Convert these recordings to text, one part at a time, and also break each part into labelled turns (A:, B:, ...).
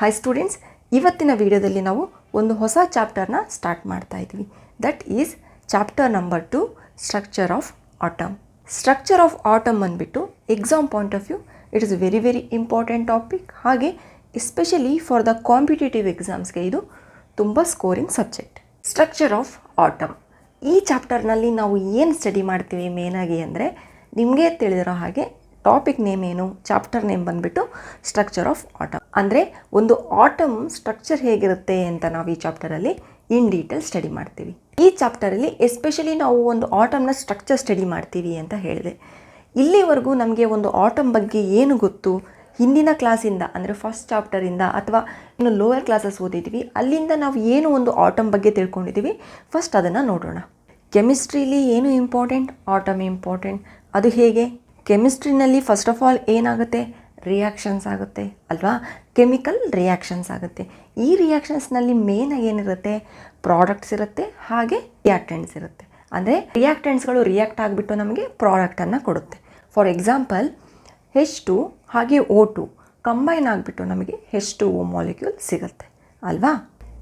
A: Hi students, ಇವತ್ತಿನ ವಿಡಿಯೋದಲ್ಲಿ ನಾವು ಒಂದು ಹೊಸ ಚಾಪ್ಟರ್ನ ಸ್ಟಾರ್ಟ್ ಮಾಡ್ತಾ ಇದ್ವಿ. That is chapter number 2, structure of atom. Structure of atom ಬಂದುಬಿಟ್ಟು exam point of view it is very very important topic. ಹಾಗೆ ಎಸ್ಪೆಷಲಿ ಫಾರ್ ದ ಕಾಂಪಿಟೇಟಿವ್ ಎಕ್ಸಾಮ್ಸ್ಗೆ ಇದು ತುಂಬ scoring subject. Structure of atom ಈ ಚಾಪ್ಟರ್ನಲ್ಲಿ ನಾವು ಏನು ಸ್ಟಡಿ ಮಾಡ್ತೀವಿ ಮೇನಾಗಿ ಅಂದರೆ, ನಿಮಗೆ ತಿಳಿದಿರೋ ಹಾಗೆ ಟಾಪಿಕ್ ನೇಮ್ ಏನು, ಚಾಪ್ಟರ್ ನೇಮ್ ಬಂದುಬಿಟ್ಟು ಸ್ಟ್ರಕ್ಚರ್ ಆಫ್ ಆಟಮ್. ಅಂದರೆ ಒಂದು ಆಟಮ್ ಸ್ಟ್ರಕ್ಚರ್ ಹೇಗಿರುತ್ತೆ ಅಂತ ನಾವು ಈ ಚಾಪ್ಟರಲ್ಲಿ ಇನ್ ಡೀಟೇಲ್ ಸ್ಟಡಿ ಮಾಡ್ತೀವಿ. ಈ ಚಾಪ್ಟರಲ್ಲಿ ಎಸ್ಪೆಷಲಿ ನಾವು ಒಂದು ಆಟಮ್ನ ಸ್ಟ್ರಕ್ಚರ್ ಸ್ಟಡಿ ಮಾಡ್ತೀವಿ ಅಂತ ಹೇಳಿದೆ. ಇಲ್ಲಿವರೆಗೂ ನಮಗೆ ಒಂದು ಆಟಮ್ ಬಗ್ಗೆ ಏನು ಗೊತ್ತು, ಹಿಂದಿನ ಕ್ಲಾಸಿಂದ ಅಂದರೆ ಫಸ್ಟ್ ಚಾಪ್ಟರಿಂದ ಅಥವಾ ಇನ್ನು ಲೋಯರ್ ಕ್ಲಾಸಸ್ ಓದಿದ್ವಿ, ಅಲ್ಲಿಂದ ನಾವು ಏನು ಒಂದು ಆಟಮ್ ಬಗ್ಗೆ ತಿಳ್ಕೊಂಡಿದ್ದೀವಿ, ಫಸ್ಟ್ ಅದನ್ನು ನೋಡೋಣ. ಕೆಮಿಸ್ಟ್ರಿಲಿ ಏನು ಇಂಪಾರ್ಟೆಂಟ್, ಆಟಮ್ ಇಂಪಾರ್ಟೆಂಟ್. ಅದು ಹೇಗೆ? ಕೆಮಿಸ್ಟ್ರಿನಲ್ಲಿ ಫಸ್ಟ್ ಆಫ್ ಆಲ್ ಏನಾಗುತ್ತೆ, ರಿಯಾಕ್ಷನ್ಸ್ ಆಗುತ್ತೆ ಅಲ್ವಾ, ಕೆಮಿಕಲ್ ರಿಯಾಕ್ಷನ್ಸ್ ಆಗುತ್ತೆ. ಈ ರಿಯಾಕ್ಷನ್ಸ್ನಲ್ಲಿ ಮೇನಾಗಿ ಏನಿರುತ್ತೆ, ಪ್ರಾಡಕ್ಟ್ಸ್ ಇರುತ್ತೆ, ಹಾಗೆ ರಿಯಾಕ್ಟೆಂಟ್ಸ್ ಇರುತ್ತೆ. ಅಂದರೆ ರಿಯಾಕ್ಟೆಂಟ್ಸ್ಗಳು ರಿಯಾಕ್ಟ್ ಆಗಿಬಿಟ್ಟು ನಮಗೆ ಪ್ರಾಡಕ್ಟನ್ನು ಕೊಡುತ್ತೆ. ಫಾರ್ ಎಕ್ಸಾಂಪಲ್ H2 ಹಾಗೆ O2 ಕಂಬೈನ್ ಆಗಿಬಿಟ್ಟು ನಮಗೆ H2O ಮಾಲಿಕ್ಯೂಲ್ ಸಿಗುತ್ತೆ ಅಲ್ವಾ.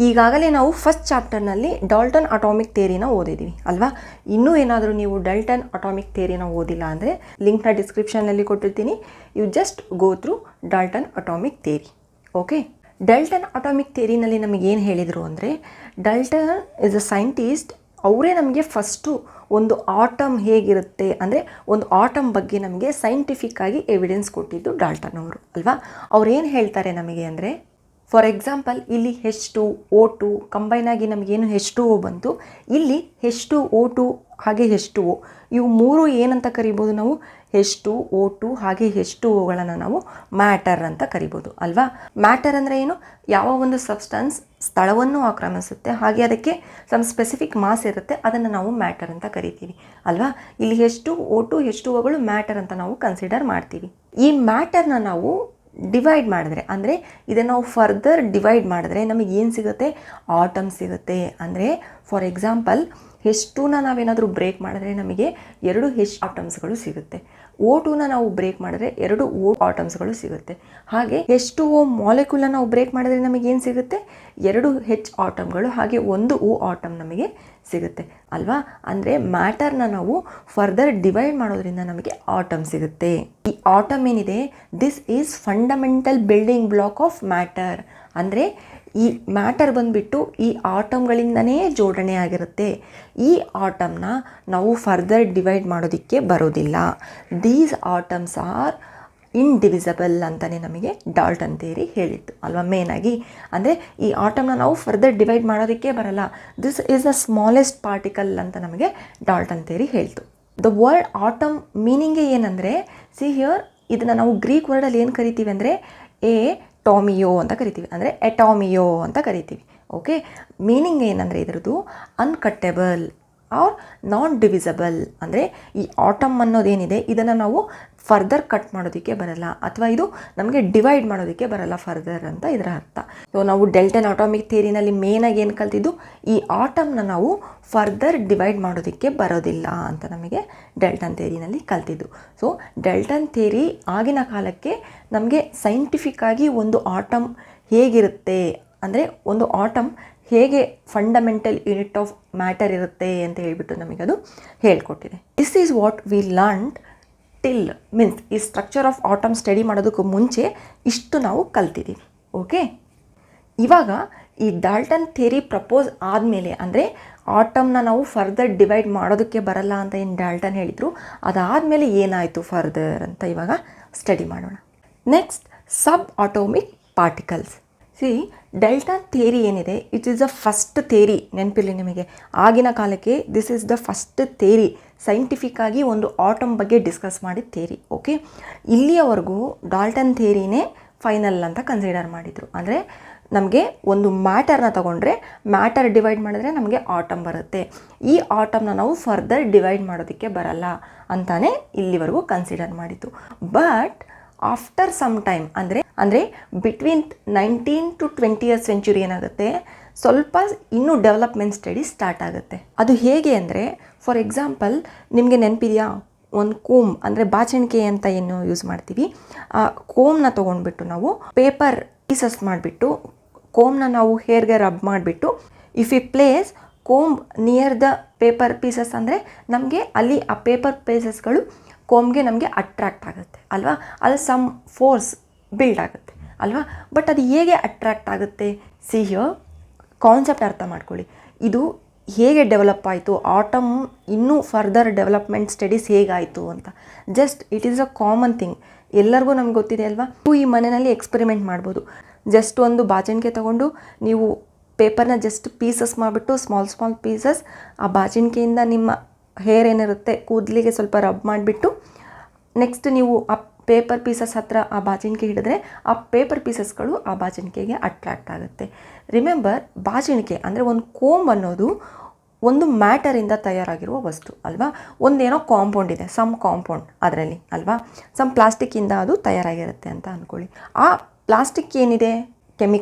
A: ಈಗಾಗಲೇ ನಾವು ಫಸ್ಟ್ ಚಾಪ್ಟರ್ನಲ್ಲಿ ಡಾಲ್ಟನ್ ಅಟಾಮಿಕ್ ಥಿಯರಿನ ಓದಿದ್ದೀವಿ ಅಲ್ವಾ. ಇನ್ನೂ ಏನಾದರೂ ನೀವು ಡಾಲ್ಟನ್ ಅಟಾಮಿಕ್ ಥಿಯರಿನ ಓದಿಲ್ಲ ಅಂದರೆ ಲಿಂಕ್ನ ಡಿಸ್ಕ್ರಿಪ್ಷನ್ನಲ್ಲಿ ಕೊಟ್ಟಿರ್ತೀನಿ. You just go through Dalton atomic theory. Okay, Dalton atomic ಥಿಯರಿನಲ್ಲಿ ನಮಗೆ ಏನು ಹೇಳಿದರು ಅಂದರೆ, ಡಾಲ್ಟನ್ ಇಸ್ ಅ ಸೈಂಟಿಸ್ಟ್. ಅವರೇ ನಮಗೆ ಫಸ್ಟು ಒಂದು ಆಟಮ್ ಹೇಗಿರುತ್ತೆ ಅಂದರೆ ಒಂದು ಆಟಮ್ ಬಗ್ಗೆ ನಮಗೆ ಸೈಂಟಿಫಿಕ್ಕಾಗಿ ಎವಿಡೆನ್ಸ್ ಕೊಟ್ಟಿದ್ದು ಡಾಲ್ಟನ್ ಅವರು ಅಲ್ವಾ. ಅವ್ರು ಏನು ಹೇಳ್ತಾರೆ ನಮಗೆ ಅಂದರೆ, ಫಾರ್ ಎಕ್ಸಾಂಪಲ್ ಇಲ್ಲಿ H2O2 ಕಂಬೈನ್ ಆಗಿ ನಮಗೇನು H2O ಬಂತು, ಇಲ್ಲಿ H2O2 ಹಾಗೆ H2O ಇವು ಮೂರು ಏನಂತ ಕರಿಬೋದು ನಾವು, H2O2 ಹಾಗೆ H2Oಗಳನ್ನು ನಾವು ಮ್ಯಾಟರ್ ಅಂತ ಕರಿಬೋದು ಅಲ್ವಾ. ಮ್ಯಾಟರ್ ಅಂದರೆ ಏನು, ಯಾವ ಒಂದು ಸಬ್ಸ್ಟೆನ್ಸ್ ಸ್ಥಳವನ್ನು ಆಕ್ರಮಿಸುತ್ತೆ ಹಾಗೆ ಅದಕ್ಕೆ ಸಮ್ ಸ್ಪೆಸಿಫಿಕ್ ಮಾಸ್ ಇರುತ್ತೆ, ಅದನ್ನು ನಾವು ಮ್ಯಾಟರ್ ಅಂತ ಕರಿತೀವಿ ಅಲ್ವಾ. ಇಲ್ಲಿ H2O2 H2Oಗಳು ಮ್ಯಾಟರ್ ಅಂತ ನಾವು ಕನ್ಸಿಡರ್ ಮಾಡ್ತೀವಿ. ಈ ಮ್ಯಾಟರ್ನ ನಾವು ಡಿವೈಡ್ ಮಾಡಿದ್ರೆ, ಅಂದರೆ ಇದನ್ನು ನಾವು ಫರ್ದರ್ ಡಿವೈಡ್ ಮಾಡಿದ್ರೆ ನಮಗೆ ಏನು ಸಿಗುತ್ತೆ, ಆಟಮ್ ಸಿಗುತ್ತೆ. ಅಂದರೆ ಫಾರ್ ಎಕ್ಸಾಂಪಲ್ H2ನ ನಾವೇನಾದರೂ ಬ್ರೇಕ್ ಮಾಡಿದ್ರೆ ನಮಗೆ 2 H ಆಟಮ್ಸ್ಗಳು ಸಿಗುತ್ತೆ. O2ನ ನಾವು ಬ್ರೇಕ್ ಮಾಡಿದ್ರೆ 2 O ಆಟಮ್ಸ್ಗಳು ಸಿಗುತ್ತೆ. ಹಾಗೆ H2O ಮಾಲಿಕ್ಯೂಲ್ನ ನಾವು ಬ್ರೇಕ್ ಮಾಡಿದ್ರೆ ನಮಗೆ ಏನು ಸಿಗುತ್ತೆ, 2 H ಆಟಮ್ಗಳು ಹಾಗೆ 1 O ಆಟಮ್ ನಮಗೆ ಸಿಗುತ್ತೆ ಅಲ್ವಾ. ಅಂದರೆ ಮ್ಯಾಟರ್ನ ನಾವು ಫರ್ದರ್ ಡಿವೈಡ್ ಮಾಡೋದ್ರಿಂದ ನಮಗೆ ಆಟಮ್ ಸಿಗುತ್ತೆ. ಈ ಆಟಮ್ ಏನಿದೆ, this is fundamental building block of matter. ಅಂದರೆ ಈ ಮ್ಯಾಟರ್ ಬಂದುಬಿಟ್ಟು ಈ ಆಟಮ್ಗಳಿಂದನೇ ಜೋಡಣೆ ಆಗಿರುತ್ತೆ. ಈ ಆಟಮ್ನ ನಾವು ಫರ್ದರ್ ಡಿವೈಡ್ ಮಾಡೋದಕ್ಕೆ ಬರೋದಿಲ್ಲ. ದೀಸ್ ಆಟಮ್ಸ್ ಆರ್ ಇಂಡಿವಿಸಿಬಲ್ ಅಂತಲೇ ನಮಗೆ ಡಾಲ್ಟನ್ ಥಿಯರಿ ಹೇಳಿತ್ತು ಅಲ್ವಾ ಮೇನಾಗಿ. ಅಂದರೆ ಈ ಆಟಮ್ನ ನಾವು ಫರ್ದರ್ ಡಿವೈಡ್ ಮಾಡೋದಕ್ಕೆ ಬರಲ್ಲ. This is the smallest particle ಅಂತ ನಮಗೆ ಡಾಲ್ಟನ್ ಥಿಯರಿ ಹೇಳ್ತು. ದ ವರ್ಡ್ ಆಟಮ್ ಮೀನಿಂಗೇ ಏನಂದರೆ, ಸಿ ಹಿಯರ್, ಇದನ್ನು ನಾವು ಗ್ರೀಕ್ ವರ್ಡಲ್ಲಿ ಏನು ಕರಿತೀವಿ ಅಂದರೆ ಟಾಮಿಯೋ ಅಂತ ಕರಿತೀವಿ, ಅಂದರೆ ಎಟಾಮಿಯೋ ಅಂತ ಕರಿತೀವಿ. ಓಕೆ, ಮೀನಿಂಗ್ ಏನಂದರೆ ಇದರದ್ದು ಅನ್ಕಟ್ಟೆಬಲ್ ಆರ್ ನಾನ್ ಡಿವಿಸಬಲ್. ಅಂದರೆ ಈ ಆಟಮ್ ಅನ್ನೋದೇನಿದೆ ಇದನ್ನು ನಾವು ಫರ್ದರ್ ಕಟ್ ಮಾಡೋದಕ್ಕೆ ಬರಲ್ಲ, ಅಥವಾ ಇದು ನಮಗೆ ಡಿವೈಡ್ ಮಾಡೋದಕ್ಕೆ ಬರಲ್ಲ ಫರ್ದರ್ ಅಂತ ಇದರ ಅರ್ಥ. ಸೊ ನಾವು ಡಾಲ್ಟನ್ ಅಟಾಮಿಕ್ ಥಿಯರಿನಲ್ಲಿ ಮೇನಾಗಿ ಏನು ಕಲ್ತಿದ್ದು, ಈ ಆಟಮ್ನ ನಾವು ಫರ್ದರ್ ಡಿವೈಡ್ ಮಾಡೋದಕ್ಕೆ ಬರೋದಿಲ್ಲ ಅಂತ ನಮಗೆ ಡಾಲ್ಟನ್ ಥಿಯರಿನಲ್ಲಿ ಕಲ್ತಿದ್ದು. ಸೊ ಡಾಲ್ಟನ್ ಥಿಯರಿ ಆಗಿನ ಕಾಲಕ್ಕೆ ನಮಗೆ ಸೈಂಟಿಫಿಕ್ಕಾಗಿ ಒಂದು ಆಟಮ್ ಹೇಗಿರುತ್ತೆ, ಅಂದರೆ ಒಂದು ಆಟಮ್ ಹೇಗೆ ಫಂಡಮೆಂಟಲ್ ಯೂನಿಟ್ ಆಫ್ ಮ್ಯಾಟರ್ ಇರುತ್ತೆ ಅಂತ ಹೇಳ್ಬಿಟ್ಟು ನಮಗದು ಹೇಳ್ಕೊಟ್ಟಿದೆ. This is what we learned till means ಈ ಸ್ಟ್ರಕ್ಚರ್ ಆಫ್ ಆಟಮ್ ಸ್ಟಡಿ ಮಾಡೋದಕ್ಕೂ ಮುಂಚೆ ಇಷ್ಟು ನಾವು ಕಲ್ತಿದ್ದೀವಿ. ಓಕೆ, ಇವಾಗ ಈ ಡಾಲ್ಟನ್ ಥಿಯರಿ ಪ್ರಪೋಸ್ ಆದಮೇಲೆ, ಅಂದರೆ ಆಟಮ್ನ ನಾವು ಫರ್ದರ್ ಡಿವೈಡ್ ಮಾಡೋದಕ್ಕೆ ಬರಲ್ಲ ಅಂತ ಏನು ಡಾಲ್ಟನ್ ಹೇಳಿದರು, ಅದಾದಮೇಲೆ ಏನಾಯಿತು ಫರ್ದರ್ ಅಂತ ಇವಾಗ ಸ್ಟಡಿ ಮಾಡೋಣ. Next, subatomic particles. See, Dalton theory ಏನಿದೆ, it is the first theory. ನೆನಪಿರಲಿ ನಿಮಗೆ, ಆಗಿನ ಕಾಲಕ್ಕೆ this is the first theory, ಸೈಂಟಿಫಿಕ್ಕಾಗಿ ಒಂದು ಆಟಮ್ ಬಗ್ಗೆ ಡಿಸ್ಕಸ್ ಮಾಡಿದ ಥಿಯರಿ. ಓಕೆ, ಇಲ್ಲಿಯವರೆಗೂ ಡಾಲ್ಟನ್ ಥಿಯರಿನೇ ಫೈನಲ್ ಅಂತ ಕನ್ಸಿಡರ್ ಮಾಡಿದರು. ಅಂದರೆ ನಮಗೆ ಒಂದು ಮ್ಯಾಟರ್ನ ತಗೊಂಡ್ರೆ ಮ್ಯಾಟರ್ ಡಿವೈಡ್ ಮಾಡಿದ್ರೆ ನಮಗೆ ಆಟಮ್ ಬರುತ್ತೆ. ಈ ಆಟಮ್ನ ನಾವು ಫರ್ದರ್ ಡಿವೈಡ್ ಮಾಡೋದಕ್ಕೆ ಬರಲ್ಲ ಅಂತಾನೆ ಇಲ್ಲಿವರೆಗೂ ಕನ್ಸಿಡರ್ ಮಾಡಿತ್ತು. ಬಟ್ ಆಫ್ಟರ್ ಸಮ್ ಟೈಮ್, ಅಂದರೆ between 19th to 20th century ಏನಾಗುತ್ತೆ, ಸ್ವಲ್ಪ ಇನ್ನೂ ಡೆವಲಪ್ಮೆಂಟ್ ಸ್ಟಡಿ ಸ್ಟಾರ್ಟ್ ಆಗುತ್ತೆ. ಅದು ಹೇಗೆ ಅಂದರೆ, ಫಾರ್ ಎಕ್ಸಾಂಪಲ್ ನಿಮಗೆ ನೆನಪಿದೆಯಾ, ಒಂದು ಕೋಮ್ ಅಂದರೆ ಬಾಚಣಿಕೆ ಅಂತ ಏನು ಯೂಸ್ ಮಾಡ್ತೀವಿ, ಆ ಕೋಮ್ನ ತೊಗೊಂಡ್ಬಿಟ್ಟು ನಾವು ಪೇಪರ್ ಪೀಸಸ್ ಮಾಡಿಬಿಟ್ಟು ಕೋಮ್ನ ನಾವು ಹೇರ್ಗೆ ರಬ್ ಮಾಡಿಬಿಟ್ಟು if you place comb near the paper pieces ಅಂದರೆ ನಮಗೆ ಅಲ್ಲಿ ಆ ಪೇಪರ್ ಪೀಸಸ್ಗಳು ಕೋಮ್ಗೆ ನಮಗೆ ಅಟ್ರ್ಯಾಕ್ಟ್ ಆಗುತ್ತೆ ಅಲ್ವಾ, ಅಲ್ಲಿ ಸಮ್ ಫೋರ್ಸ್ ಬಿಲ್ಡ್ ಆಗುತ್ತೆ ಅಲ್ವಾ. ಬಟ್ ಅದು ಹೇಗೆ ಅಟ್ರ್ಯಾಕ್ಟ್ ಆಗುತ್ತೆ, ಸಿ ಹಿಯರ್ ಕಾನ್ಸೆಪ್ಟ್ ಅರ್ಥ ಮಾಡ್ಕೊಳ್ಳಿ. ಇದು ಹೇಗೆ ಡೆವಲಪ್ ಆಯಿತು, ಆಟಮ್ ಇನ್ನೂ ಫರ್ದರ್ ಡೆವಲಪ್ಮೆಂಟ್ ಸ್ಟಡೀಸ್ ಹೇಗಾಯಿತು ಅಂತ. Just it is a common thing, ಎಲ್ಲರಿಗೂ ನಮ್ಗೆ ಗೊತ್ತಿದೆ ಅಲ್ವಾ. ನೀವು ಈ ಮನೆಯಲ್ಲಿ ಎಕ್ಸ್ಪೆರಿಮೆಂಟ್ ಮಾಡ್ಬೋದು. ಜಸ್ಟ್ ಒಂದು ಬಾಚಣಿಕೆ ತೊಗೊಂಡು ನೀವು ಪೇಪರ್ನ ಜಸ್ಟ್ ಪೀಸಸ್ ಮಾಡಿಬಿಟ್ಟು ಸ್ಮಾಲ್ ಪೀಸಸ್ ಆ ಬಾಚಣಿಕೆಯಿಂದ ನಿಮ್ಮ ಹೇರ್ ಏನಿರುತ್ತೆ ಕೂದಲಿಗೆ ಸ್ವಲ್ಪ ರಬ್ ಮಾಡಿಬಿಟ್ಟು ನೆಕ್ಸ್ಟ್ ನೀವು ಆ ಪೇಪರ್ ಪೀಸಸ್ ಹತ್ರ ಆ ಬಾಚಣಿಕೆ ಹಿಡಿದ್ರೆ ಆ ಪೇಪರ್ ಪೀಸಸ್ಗಳು ಆ ಬಾಚಣಿಕೆಗೆ ಅಟ್ರ್ಯಾಕ್ಟ್ ಆಗುತ್ತೆ. ರಿಮೆಂಬರ್, ಬಾಚಣಿಕೆ ಅಂದರೆ ಒಂದು ಕೋಂಬ್ ಅನ್ನೋದು ಒಂದು ಮ್ಯಾಟರಿಂದ ತಯಾರಾಗಿರುವ ವಸ್ತು ಅಲ್ವಾ. ಒಂದೇನೋ ಕಾಂಪೌಂಡ್ ಇದೆ, ಸಮ್ ಕಾಂಪೌಂಡ್ ಅದರಲ್ಲಿ ಅಲ್ವಾ, ಸಮ್ ಪ್ಲಾಸ್ಟಿಕ್ಕಿಂದ ಅದು ತಯಾರಾಗಿರುತ್ತೆ ಅಂತ ಅಂದ್ಕೊಳ್ಳಿ. ಆ ಪ್ಲಾಸ್ಟಿಕ್ ಏನಿದೆ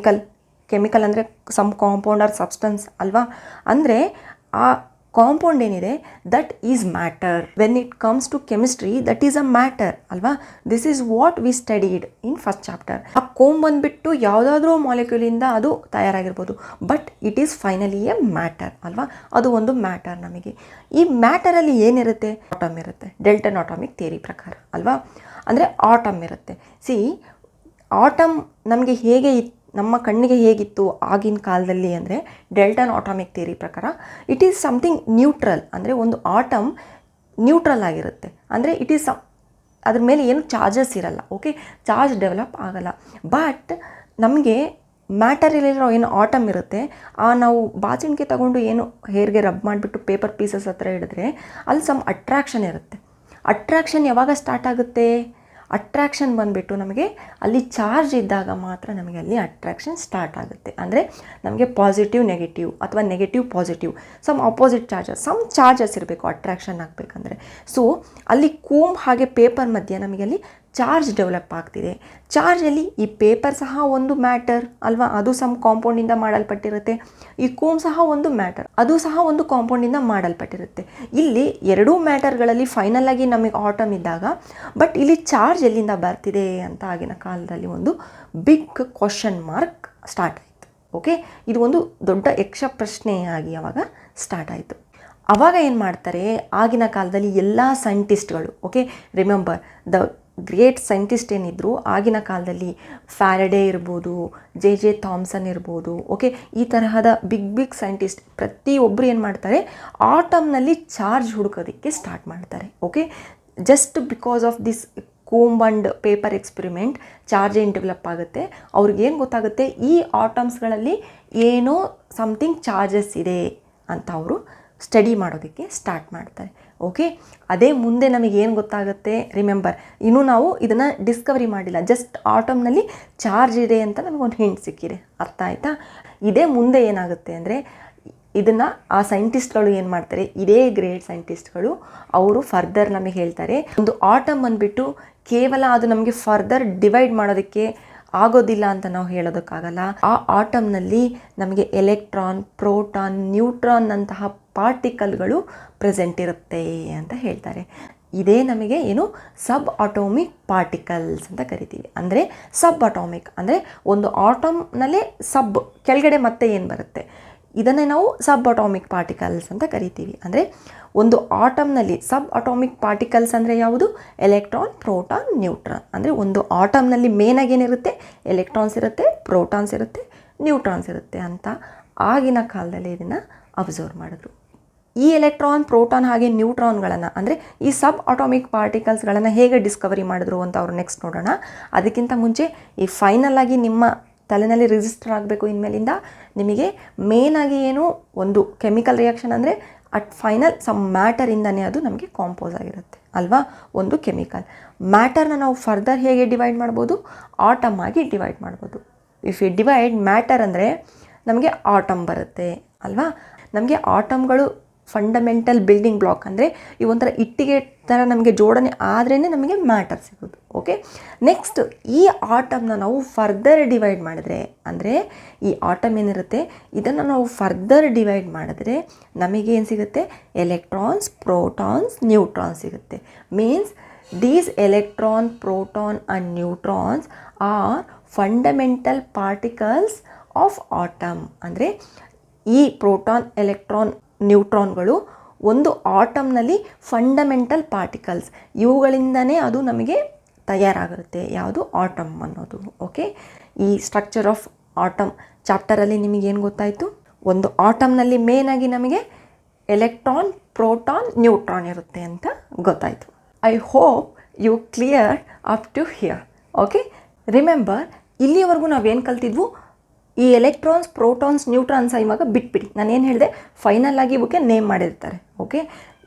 A: ಕೆಮಿಕಲ್ ಅಂದರೆ ಸಮ್ ಕಾಂಪೌಂಡ್ ಆರ್ ಸಬ್ಸ್ಟೆನ್ಸ್ ಅಲ್ವಾ. ಅಂದರೆ ಆ ಕಾಂಪೌಂಡ್ ಏನಿದೆ that is matter. When it comes to chemistry that is a matter ಅಲ್ವಾ. This is what we studied in first chapter. ಆ ಕೋಂಬ್ ಬಂದುಬಿಟ್ಟು ಯಾವುದಾದ್ರೂ ಮಾಲಿಕ್ಯೂಲಿಂದ ಅದು ತಯಾರಾಗಿರ್ಬೋದು, but it is finally a matter ಅಲ್ವಾ. ಅದು ಒಂದು ಮ್ಯಾಟರ್. ನಮಗೆ ಈ ಮ್ಯಾಟರಲ್ಲಿ ಏನಿರುತ್ತೆ, ಆಟಮ್ ಇರುತ್ತೆ, ಡೆಲ್ಟನ್ ಅಟಾಮಿಕ್ ಥಿಯರಿ ಪ್ರಕಾರ ಅಲ್ವಾ. ಅಂದರೆ ಆಟಮ್ ಇರುತ್ತೆ. ಸಿ, ಆಟಮ್ ನಮಗೆ ಹೇಗೆ ನಮ್ಮ ಕಣ್ಣಿಗೆ ಹೇಗಿತ್ತು ಆಗಿನ ಕಾಲದಲ್ಲಿ ಅಂದರೆ ಡೆಲ್ಟನ್ ಅಟಾಮಿಕ್ ಥಿಯರಿ ಪ್ರಕಾರ ಇಟ್ ಈಸ್ ಸಮಥಿಂಗ್ ನ್ಯೂಟ್ರಲ್. ಅಂದರೆ ಒಂದು ಆಟಮ್ ನ್ಯೂಟ್ರಲ್ ಆಗಿರುತ್ತೆ, ಅಂದರೆ ಇಟ್ ಈಸ್ ಅದ್ರ ಮೇಲೆ ಏನು ಚಾರ್ಜಸ್ ಇರಲ್ಲ, ಓಕೆ, ಚಾರ್ಜ್ ಡೆವಲಪ್ ಆಗಲ್ಲ. ಬಟ್ ನಮಗೆ ಮ್ಯಾಟರಲ್ಲಿರೋ ಏನು ಆಟಮ್ ಇರುತ್ತೆ ನಾವು ಬಾಚಣಿಕೆ ತಗೊಂಡು ಏನು ಹೇರ್ಗೆ ರಬ್ ಮಾಡಿಬಿಟ್ಟು ಪೇಪರ್ ಪೀಸಸ್ ಹತ್ರ ಹಿಡಿದ್ರೆ ಅಲ್ಲಿ ಸಮ್ ಅಟ್ರಾಕ್ಷನ್ ಇರುತ್ತೆ. ಅಟ್ರಾಕ್ಷನ್ ಯಾವಾಗ ಸ್ಟಾರ್ಟ್ ಆಗುತ್ತೆ, ಅಟ್ರಾಕ್ಷನ್ ಬಂದುಬಿಟ್ಟು ನಮಗೆ ಅಲ್ಲಿ ಚಾರ್ಜ್ ಇದ್ದಾಗ ಮಾತ್ರ ನಮಗೆ ಅಲ್ಲಿ ಅಟ್ರಾಕ್ಷನ್ ಸ್ಟಾರ್ಟ್ ಆಗುತ್ತೆ. ಅಂದರೆ ನಮಗೆ ಪಾಸಿಟಿವ್ ನೆಗೆಟಿವ್ ಅಥವಾ negative positive some opposite some charges ಇರಬೇಕು ಅಟ್ರಾಕ್ಷನ್ ಆಗಬೇಕಂದ್ರೆ. ಸೊ ಅಲ್ಲಿ ಕೋಂಬ್ ಹಾಗೆ ಪೇಪರ್ ಮಧ್ಯೆ ನಮಗೆ ಅಲ್ಲಿ ಚಾರ್ಜ್ ಡೆವಲಪ್ ಆಗ್ತಿದೆ. ಚಾರ್ಜಲ್ಲಿ ಈ ಪೇಪರ್ ಸಹ ಒಂದು ಮ್ಯಾಟರ್ ಅಲ್ವಾ, ಅದು ಸಮ್ ಕಾಂಪೌಂಡಿಂದ ಮಾಡಲ್ಪಟ್ಟಿರುತ್ತೆ. ಈ ಕೋಮ್ ಸಹ ಒಂದು ಮ್ಯಾಟರ್, ಅದು ಸಹ ಒಂದು ಕಾಂಪೌಂಡಿಂದ ಮಾಡಲ್ಪಟ್ಟಿರುತ್ತೆ. ಇಲ್ಲಿ ಎರಡೂ ಮ್ಯಾಟರ್ಗಳಲ್ಲಿ ಫೈನಲ್ ಆಗಿ ನಮಗೆ ಆಟಮ್ ಇದ್ದಾಗ ಬಟ್ ಇಲ್ಲಿ ಚಾರ್ಜ್ ಎಲ್ಲಿಂದ ಬರ್ತಿದೆ ಅಂತ ಆಗಿನ ಕಾಲದಲ್ಲಿ ಒಂದು ಬಿಗ್ ಕ್ವಶನ್ ಮಾರ್ಕ್ ಸ್ಟಾರ್ಟ್ ಆಯಿತು. ಓಕೆ, ಇದು ಒಂದು ದೊಡ್ಡ ಯಕ್ಷ ಪ್ರಶ್ನೆಯಾಗಿ ಅವಾಗ ಸ್ಟಾರ್ಟ್ ಆಯಿತು. ಆವಾಗ ಏನು ಮಾಡ್ತಾರೆ, ಆಗಿನ ಕಾಲದಲ್ಲಿ ಎಲ್ಲ ಸೈಂಟಿಸ್ಟ್ಗಳು, okay, remember the great scientist ಏನಿದ್ರು ಆಗಿನ ಕಾಲದಲ್ಲಿ ಫ್ಯಾರಡೆ ಇರ್ಬೋದು, ಜೆ ಥಾಮ್ಸನ್ ಇರ್ಬೋದು, ಓಕೆ, ಈ ತರಹದ ಬಿಗ್ ಸೈಂಟಿಸ್ಟ್ ಪ್ರತಿಯೊಬ್ಬರು ಏನು ಮಾಡ್ತಾರೆ, ಆಟಮ್ನಲ್ಲಿ ಚಾರ್ಜ್ ಹುಡುಕೋದಕ್ಕೆ ಸ್ಟಾರ್ಟ್ ಮಾಡ್ತಾರೆ. Okay, just because of this comb and paper experiment charge ಏನು ಡೆವಲಪ್ ಆಗುತ್ತೆ, ಅವ್ರಿಗೇನು ಗೊತ್ತಾಗುತ್ತೆ ಈ ಆಟಮ್ಸ್ಗಳಲ್ಲಿ ಏನೋ ಸಮಥಿಂಗ್ ಚಾರ್ಜಸ್ ಇದೆ ಅಂತ ಅವರು ಸ್ಟಡಿ ಮಾಡೋದಕ್ಕೆ ಸ್ಟಾರ್ಟ್ ಮಾಡ್ತಾರೆ. ಓಕೆ, ಅದೇ ಮುಂದೆ ನಮಗೇನು ಗೊತ್ತಾಗುತ್ತೆ, ರಿಮೆಂಬರ್ ಇನ್ನೂ ನಾವು ಇದನ್ನು ಡಿಸ್ಕವರಿ ಮಾಡಿಲ್ಲ, ಜಸ್ಟ್ ಆಟಮ್ನಲ್ಲಿ ಚಾರ್ಜ್ ಇದೆ ಅಂತ ನಮಗೊಂದು ಹಿಂಟ್ ಸಿಕ್ಕಿದೆ, ಅರ್ಥ ಆಯಿತಾ. ಇದೇ ಮುಂದೆ ಏನಾಗುತ್ತೆ ಅಂದರೆ ಇದನ್ನು ಆ ಸೈಂಟಿಸ್ಟ್ಗಳು ಏನು ಮಾಡ್ತಾರೆ, ಇದೇ ಗ್ರೇಟ್ ಸೈಂಟಿಸ್ಟ್ಗಳು ಅವರು ಫರ್ದರ್ ನಮಗೆ ಹೇಳ್ತಾರೆ ಒಂದು ಆಟಮ್ ಬಂದುಬಿಟ್ಟು ಕೇವಲ ಅದು ನಮಗೆ ಫರ್ದರ್ ಡಿವೈಡ್ ಮಾಡೋದಕ್ಕೆ ಆಗೋದಿಲ್ಲ ಅಂತ ನಾವು ಹೇಳೋದಕ್ಕಾಗಲ್ಲ. ಆ ಆಟಮ್ನಲ್ಲಿ ನಮಗೆ ಎಲೆಕ್ಟ್ರಾನ್, ಪ್ರೋಟಾನ್, ನ್ಯೂಟ್ರಾನ್ ಅಂತಹ ಪಾರ್ಟಿಕಲ್ಗಳು ಪ್ರೆಸೆಂಟ್ ಇರುತ್ತೆ ಅಂತ ಹೇಳ್ತಾರೆ. ಇದೇ ನಮಗೆ ಏನು ಸಬ್ ಅಟಾಮಿಕ್ ಪಾರ್ಟಿಕಲ್ಸ್ ಅಂತ ಕರಿತೀವಿ. ಅಂದರೆ ಸಬ್ ಅಟಾಮಿಕ್ ಅಂದರೆ ಒಂದು ಆಟಮ್ನಲ್ಲೇ ಸಬ್ ಕೆಳಗಡೆ ಮತ್ತೆ ಏನು ಬರುತ್ತೆ, ಇದನ್ನೇ ನಾವು ಸಬ್ ಅಟಾಮಿಕ್ ಪಾರ್ಟಿಕಲ್ಸ್ ಅಂತ ಕರಿತೀವಿ. ಅಂದರೆ ಒಂದು ಆಟಮ್ನಲ್ಲಿ ಸಬ್ ಅಟಾಮಿಕ್ ಪಾರ್ಟಿಕಲ್ಸ್ ಅಂದರೆ ಯಾವುದು, ಎಲೆಕ್ಟ್ರಾನ್, ಪ್ರೋಟಾನ್, ನ್ಯೂಟ್ರಾನ್. ಅಂದರೆ ಒಂದು ಆಟಮ್ನಲ್ಲಿ ಮೇನಾಗಿ ಏನಿರುತ್ತೆ, ಎಲೆಕ್ಟ್ರಾನ್ಸ್ ಇರುತ್ತೆ, ಪ್ರೋಟಾನ್ಸ್ ಇರುತ್ತೆ, ನ್ಯೂಟ್ರಾನ್ಸ್ ಇರುತ್ತೆ ಅಂತ ಆಗಿನ ಕಾಲದಲ್ಲಿ ಇದನ್ನು ಅಬ್ಸರ್ವ್ ಮಾಡಿದ್ರು. ಈ ಎಲೆಕ್ಟ್ರಾನ್, ಪ್ರೋಟಾನ್ ಹಾಗೆ ನ್ಯೂಟ್ರಾನ್ಗಳನ್ನು ಅಂದರೆ ಈ ಸಬ್ ಅಟಾಮಿಕ್ ಪಾರ್ಟಿಕಲ್ಸ್ಗಳನ್ನು ಹೇಗೆ ಡಿಸ್ಕವರಿ ಮಾಡಿದ್ರು ಅಂತ ಅವ್ರು ನೆಕ್ಸ್ಟ್ ನೋಡೋಣ. ಅದಕ್ಕಿಂತ ಮುಂಚೆ ಈ ಫೈನಲ್ ಆಗಿ ನಿಮ್ಮ ತಲೆಯಲ್ಲಿ ರಿಜಿಸ್ಟರ್ ಆಗಬೇಕು ಇನ್ಮೇಲಿಂದ ನಿಮಗೆ ಮೇನಾಗಿ ಏನು ಒಂದು ಕೆಮಿಕಲ್ ರಿಯಾಕ್ಷನ್ ಅಂದರೆ ಅಟ್ ಫೈನಲ್ ಸಮ್ ಮ್ಯಾಟರಿಂದನೇ ಅದು ನಮಗೆ ಕಾಂಪೋಸ್ ಆಗಿರುತ್ತೆ ಅಲ್ವಾ, ಒಂದು ಕೆಮಿಕಲ್. ಮ್ಯಾಟರ್ನ ನಾವು ಫರ್ದರ್ ಹೇಗೆ ಡಿವೈಡ್ ಮಾಡ್ಬೋದು, ಆಟಮ್ ಆಗಿ ಡಿವೈಡ್ ಮಾಡ್ಬೋದು. ಇಫ್ ಯು ಡಿವೈಡ್ ಮ್ಯಾಟರ್ ಅಂದರೆ ನಮಗೆ ಆಟಮ್ ಬರುತ್ತೆ ಅಲ್ವಾ. ನಮಗೆ ಆಟಮ್ಗಳು ಫಂಡಮೆಂಟಲ್ ಬಿಲ್ಡಿಂಗ್ ಬ್ಲಾಕ್, ಅಂದರೆ ಈ ಒಂಥರ ಇಟ್ಟಿಗೆ ಥರ ನಮಗೆ ಜೋಡಣೆ ಆದ್ರೇ ನಮಗೆ ಮ್ಯಾಟರ್ ಸಿಗೋದು. ಓಕೆ, ನೆಕ್ಸ್ಟ್ ಈ ಆಟಮ್ನ ನಾವು ಫರ್ದರ್ ಡಿವೈಡ್ ಮಾಡಿದ್ರೆ, ಅಂದರೆ ಈ ಆಟಮ್ ಏನಿರುತ್ತೆ ಇದನ್ನು ನಾವು ಫರ್ದರ್ ಡಿವೈಡ್ ಮಾಡಿದ್ರೆ ನಮಗೇನು ಸಿಗುತ್ತೆ, ಎಲೆಕ್ಟ್ರಾನ್ಸ್, ಪ್ರೋಟಾನ್ಸ್, ನ್ಯೂಟ್ರಾನ್ಸ್ ಸಿಗುತ್ತೆ. Means these electron, proton and neutrons are fundamental particles of atom. ಅಂದರೆ ಈ ಪ್ರೋಟಾನ್, ಎಲೆಕ್ಟ್ರಾನ್, ನ್ಯೂಟ್ರಾನ್ಗಳು ಒಂದು ಆಟಮ್ನಲ್ಲಿ ಫಂಡಮೆಂಟಲ್ ಪಾರ್ಟಿಕಲ್ಸ್, ಇವುಗಳಿಂದನೇ ಅದು ನಮಗೆ ತಯಾರಾಗುತ್ತೆ. ಯಾವುದು? ಆಟಮ್ ಅನ್ನೋದು. ಓಕೆ, ಈ ಸ್ಟ್ರಕ್ಚರ್ ಆಫ್ ಆಟಮ್ ಚಾಪ್ಟರಲ್ಲಿ ನಿಮಗೇನು ಗೊತ್ತಾಯಿತು? ಒಂದು ಆಟಮ್ನಲ್ಲಿ ಮೇನಾಗಿ ನಮಗೆ ಎಲೆಕ್ಟ್ರಾನ್, ಪ್ರೋಟಾನ್, ನ್ಯೂಟ್ರಾನ್ ಇರುತ್ತೆ ಅಂತ ಗೊತ್ತಾಯಿತು. I hope you clear up to here. Okay, remember, ಇಲ್ಲಿಯವರೆಗೂ ನಾವೇನು ಕಲ್ತಿದ್ವು? ಈ ಎಲೆಕ್ಟ್ರಾನ್ಸ್, ಪ್ರೋಟಾನ್ಸ್, ನ್ಯೂಟ್ರಾನ್ಸ್ ಇವಾಗ ಬಿಟ್ಬಿಡಿ. ನಾನೇನು ಹೇಳಿದೆ, ಫೈನಲ್ ಆಗಿ ಇವಕ್ಕೆ ನೇಮ್ ಮಾಡಿರ್ತಾರೆ. ಓಕೆ,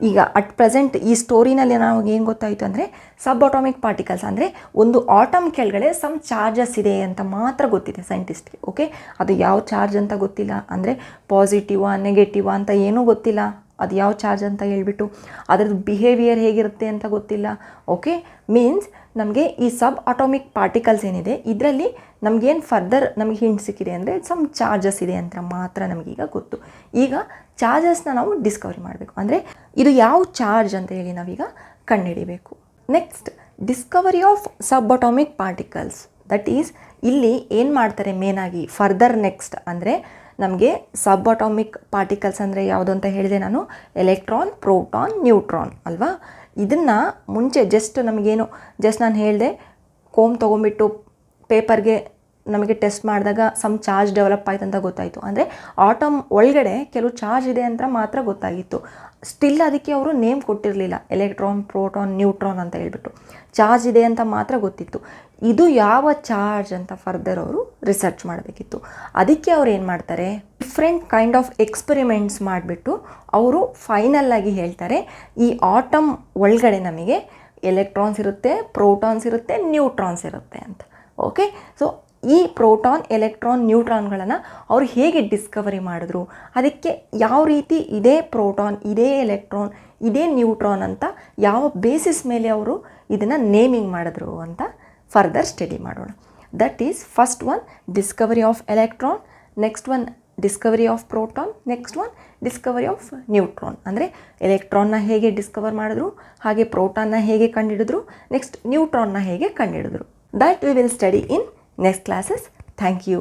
A: ಈಗ ಅಟ್ ಪ್ರೆಸೆಂಟ್ ಈ ಸ್ಟೋರಿನಲ್ಲಿ ನಾವು ಏನು ಗೊತ್ತಾಯಿತು ಅಂದರೆ ಸಬ್ ಅಟಾಮಿಕ್ ಪಾರ್ಟಿಕಲ್ಸ್ ಅಂದರೆ ಒಂದು ಆಟಮ್ ಕೆಳಗಡೆ ಸಮ್ ಚಾರ್ಜಸ್ ಇದೆ ಅಂತ ಮಾತ್ರ ಗೊತ್ತಿದೆ ಸೈಂಟಿಸ್ಟ್ಗೆ. ಓಕೆ, ಅದು ಯಾವ ಚಾರ್ಜ್ ಅಂತ ಗೊತ್ತಿಲ್ಲ, ಅಂದರೆ ಪಾಸಿಟಿವಾ ನೆಗೆಟಿವಾ ಅಂತ ಏನೂ ಗೊತ್ತಿಲ್ಲ. ಅದು ಯಾವ ಚಾರ್ಜ್ ಅಂತ ಹೇಳ್ಬಿಟ್ಟು ಅದರದ್ದು ಬಿಹೇವಿಯರ್ ಹೇಗಿರುತ್ತೆ ಅಂತ ಗೊತ್ತಿಲ್ಲ. ಓಕೆ, ಮೀನ್ಸ್ ನಮಗೆ ಈ ಸಬ್ ಅಟಾಮಿಕ್ ಪಾರ್ಟಿಕಲ್ಸ್ ಏನಿದೆ ಇದರಲ್ಲಿ ನಮಗೇನು ಫರ್ದರ್ ನಮಗೆ ಹಿಂಟ್ ಸಿಕ್ಕಿದೆ ಅಂದರೆ ಸಮ್ ಚಾರ್ಜಸ್ ಇದೆ ಅಂತ ಮಾತ್ರ ನಮಗೀಗ ಗೊತ್ತು. ಈಗ ಚಾರ್ಜಸ್ನ ನಾವು ಡಿಸ್ಕವರಿ ಮಾಡಬೇಕು. ಅಂದರೆ ಇದು ಯಾವ ಚಾರ್ಜ್ ಅಂತ ಹೇಳಿ ನಾವೀಗ ಕಂಡುಹಿಡಿಬೇಕು. Next, Discovery of sub atomic particles. That is ಇಲ್ಲಿ ಏನು ಮಾಡ್ತಾರೆ ಮೇನಾಗಿ ಫರ್ದರ್ ನೆಕ್ಸ್ಟ್ ಅಂದರೆ ನಮಗೆ ಸಬ್ ಅಟಾಮಿಕ್ ಪಾರ್ಟಿಕಲ್ಸ್ ಅಂದರೆ ಯಾವುದು ಅಂತ ಹೇಳಿದೆ ನಾನು, ಎಲೆಕ್ಟ್ರಾನ್, ಪ್ರೋಟಾನ್, ನ್ಯೂಟ್ರಾನ್ ಅಲ್ವಾ. ಇದನ್ನು ಮುಂಚೆ ಜಸ್ಟ್ ನಮಗೇನು ನಾನು ಹೇಳಿದೆ, ಕೋಮ್ ತೊಗೊಂಬಿಟ್ಟು ಪೇಪರ್ಗೆ ನಮಗೆ ಟೆಸ್ಟ್ ಮಾಡಿದಾಗ ಸಮ್ ಚಾರ್ಜ್ ಡೆವಲಪ್ ಆಯ್ತು ಅಂತ ಗೊತ್ತಾಯಿತು. ಅಂದರೆ ಆಟಮ್ ಒಳಗಡೆ ಕೆಲವು ಚಾರ್ಜ್ ಇದೆ ಅಂತ ಮಾತ್ರ ಗೊತ್ತಾಗಿತ್ತು. ಸ್ಟಿಲ್ ಅದಕ್ಕೆ ಅವರು ನೇಮ್ ಕೊಟ್ಟಿರಲಿಲ್ಲ, ಎಲೆಕ್ಟ್ರಾನ್, ಪ್ರೋಟಾನ್, ನ್ಯೂಟ್ರಾನ್ ಅಂತ ಹೇಳ್ಬಿಟ್ಟು. ಚಾರ್ಜ್ ಇದೆ ಅಂತ ಮಾತ್ರ ಗೊತ್ತಿತ್ತು. ಇದು ಯಾವ ಚಾರ್ಜ್ ಅಂತ ಫರ್ದರ್ ಅವರು ರಿಸರ್ಚ್ ಮಾಡಬೇಕಿತ್ತು. ಅದಕ್ಕೆ ಅವ್ರು ಏನು ಮಾಡ್ತಾರೆ, ಡಿಫ್ರೆಂಟ್ ಕೈಂಡ್ ಆಫ್ ಎಕ್ಸ್ಪೆರಿಮೆಂಟ್ಸ್ ಮಾಡಿಬಿಟ್ಟು ಅವರು ಫೈನಲ್ಲಾಗಿ ಹೇಳ್ತಾರೆ, ಈ ಆಟಮ್ ಒಳಗಡೆ ನಮಗೆ ಎಲೆಕ್ಟ್ರಾನ್ಸ್ ಇರುತ್ತೆ, ಪ್ರೋಟಾನ್ಸ್ ಇರುತ್ತೆ, ನ್ಯೂಟ್ರಾನ್ಸ್ ಇರುತ್ತೆ ಅಂತ. ಓಕೆ, ಸೊ ಈ ಪ್ರೋಟಾನ್, ಎಲೆಕ್ಟ್ರಾನ್, ನ್ಯೂಟ್ರಾನ್ಗಳನ್ನು ಅವರು ಹೇಗೆ ಡಿಸ್ಕವರಿ ಮಾಡಿದ್ರು, ಅದಕ್ಕೆ ಯಾವ ರೀತಿ ಇದೇ ಪ್ರೋಟಾನ್, ಇದೇ ಎಲೆಕ್ಟ್ರಾನ್, ಇದೇ ನ್ಯೂಟ್ರಾನ್ ಅಂತ ಯಾವ ಬೇಸಿಸ್ ಮೇಲೆ ಅವರು ಇದನ್ನು ನೇಮಿಂಗ್ ಮಾಡಿದ್ರು ಅಂತ ಫರ್ದರ್ ಸ್ಟಡಿ ಮಾಡೋಣ. That is first one Discovery of electron, next one Discovery of proton, next one Discovery of neutron. ಅಂದರೆ ಎಲೆಕ್ಟ್ರಾನ್ನ ಹೇಗೆ ಡಿಸ್ಕವರ್ ಮಾಡಿದ್ರು, ಹಾಗೆ ಪ್ರೋಟಾನ್ನ ಹೇಗೆ ಕಂಡುಹಿಡಿದ್ರು, ನೆಕ್ಸ್ಟ್ ನ್ಯೂಟ್ರಾನ್ನ ಹೇಗೆ ಕಂಡುಹಿಡಿದ್ರು. That we will study in next classes. Thank you.